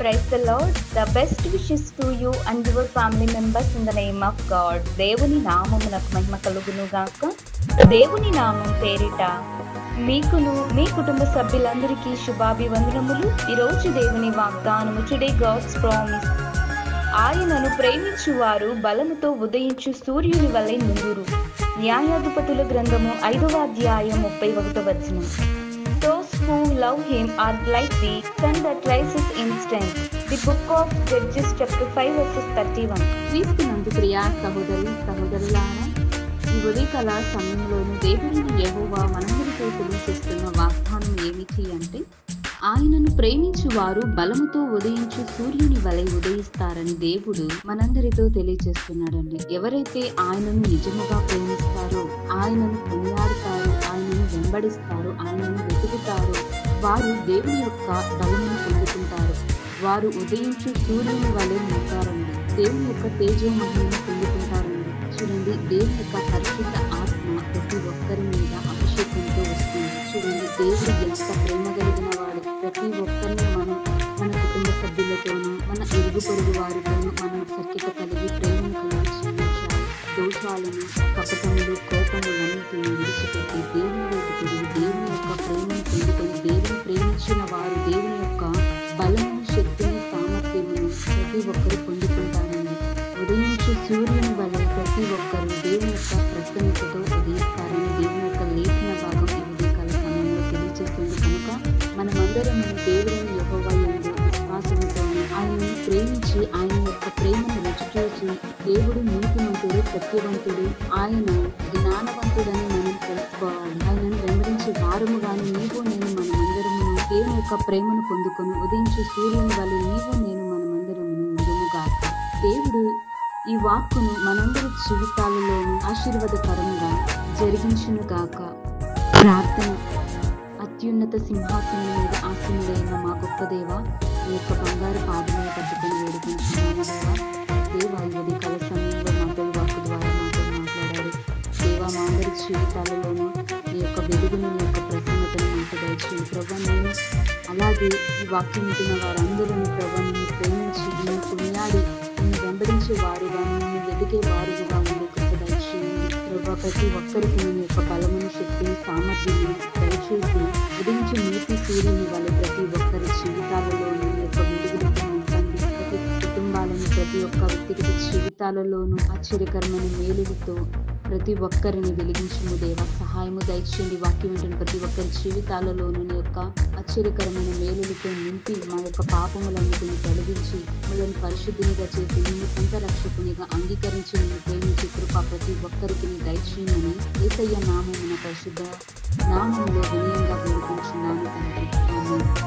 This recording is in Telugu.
Praise the Lord. The best wishes to you and your family members in the name of God. దేవుని నామమునకు మహిమ కలుగును గాక. దేవుని నామం పేరిట మీకును మీ కుటుంబ సభ్యులందరికీ శుభాభివందనములు. ఈరోజు దేవుని వాగ్దానము, టుడే గాడ్స్ ప్రామిస్. ఆయనను ప్రేమించువారు బలముతో ఉదయించు సూర్యుని వలె నుండురు. న్యాయాధిపతుల గ్రంథము 5వ అధ్యాయం 31వ వచనం. Those who love him are like the sun that rises instant. The book of Judges chapter 5 verses 31. క్రీస్తునందు ప్రియా సహోదరులారా, ఈ ఉదయకాల సమయంలోను దేవుని యెహోవా మనందరితో తెలియజేస్తున్న వాగ్దానం ఏమిటి అంటే, ఆయనను ప్రేమించు వారు బలముతో ఉదయించు సూర్యుని వలె ఉదయిస్తారని దేవుడు మనందరితో తెలియజేస్తున్నాడండి. ఎవరైతే ఆయనను నిజముగా ప్రేమిస్తారో, ఆయనను కొనియాడుతారో, ఆయనను వెంబడిస్తారో, ఆయనను వెతుకుతారో, వారు దేవుని యొక్క బలమును పొందుకుంటారు. వారు ఉదయించు సూర్యుని వలె ఉంటారండి. దేవుని యొక్క తేజోమహిమను పొందుకుంటారండి. చూడండి, దేవుని యొక్క పరిశుద్ధ ఆత్మ ప్రతి ఒక్కరి మీద అభిషేకంతో వస్తుంది. చూడండి, దేవుడు ఎంత ప్రేమ కలిగిన వాడు. ప్రతి ఒక్కరిని మనం మన కుటుంబ సభ్యులతోనూ, మన ఇరుగు పొరుగు వారితోనూ మనం సఖ్యత కలిగి ప్రేమను కలిగి జీవించాలి. దోషాలను, కపటములు, కోపములన్నిటిని విడిచిపెట్టి దేవుని వైపు తిరిగి దేవుని యొక్క ప్రేమను పొందుకొని, దేవుని ప్రేమించిన వారు దేవుని యొక్క బలము, శక్తిని, సామర్థ్యమును ప్రతి ఒక్కరు పొందుకుంటారండి. ఉదయించు సూర్యుని వలె ప్రతి ఒక్కరు దేవుని యొక్క ప్రసన్నతతో ఉదయిస్తారని దేవుని యొక్క లేఖన భాగం ఈ ఉదయకాల సమయంలో తెలియజేస్తుంది. కనుక మనమందరం దేవుని యెహోవా యందు విశ్వాసంతోను ఆయనను ప్రేమించి ఆయన యొక్క ప్రేమను రుచి చూసి, దేవుడు నీతిమంతుడు, సత్యవంతుడు, ఆయన జ్ఞానవంతుడని మనం తెలుసుకోవాలి. ఆయనను వెంబడించి వారము గాని నీవు నేను మనమందరము దేవుని యొక్క ప్రేమను పొందుకొని ఉదయించు సూర్యుని వలె నీవు నేను మనమందరము ఉండుముగాక. దేవుడు ఈ వాక్కును మనందరి జీవితాలలోనూ ఆశీర్వాదకరంగా జరిగించునుగాక. ప్రార్థన. అత్యున్నత సింహాసనం మీద ఆసీనుడైన మా గొప్ప దేవ, మీ యొక్క బంగారు పాదములు పట్టుకుని వేడుకుంటున్నాను. దేవా, ఈ ఉదయకాల సమయంలో మాతో వాక్కు ద్వారా మాతో మాట్లాడారు. దేవా, మా అందరి జీవితాలలోనూ మీ యొక్క వెలుగును, మీ యొక్క ప్రసన్నతను మాకు దయచేయండి ప్రభా. నేను అలాగే ఈ వాక్యం వింటున్న వారందరూ ప్రభా నిన్ను ప్రేమించి, నిన్ను కొనియాడి, నిన్ను వెంబడించే వారుగా, నిన్ను వెతికే వారుగా ఉండే కృప దయచేయండి ప్రభా. ప్రతి ఒక్కరికి నేను యొక్క బలమును, శక్తిని, సామర్థ్యాన్ని దయచేసి ఉదయించి నీతి సూర్యుని వల్ల ప్రతి ఒక్కరి జీవితాలలో నేను యొక్క వెలుగులతో నింపండి. ప్రతి కుటుంబాలను, ప్రతి ఒక్క వ్యక్తిగత జీవితాలలోనూ ఆశ్చర్యకరమైన మేలులతో ప్రతి ఒక్కరిని వెలిగించుము దేవా. సహాయము దయచేయండి. వాక్యం వింటున్న ప్రతి ఒక్కరి జీవితాలలోనూ నీ యొక్క ఆశ్చర్యకరమైన మేలులతో నింపి మా యొక్క పాపములన్నిటిని తొలగించి మనల్ని పరిశుద్ధినిగా చేసి నిన్ను సొంత రక్షకునిగా అంగీకరించి నిన్ను ప్రేమించి కృప ప్రతి ఒక్కరికి నీ దయచేయమని యేసయ్య నామమున పరిశుద్ధ నామములో వినయంగా వేడుకుంటున్నాను తండ్రి. ఆమేన్.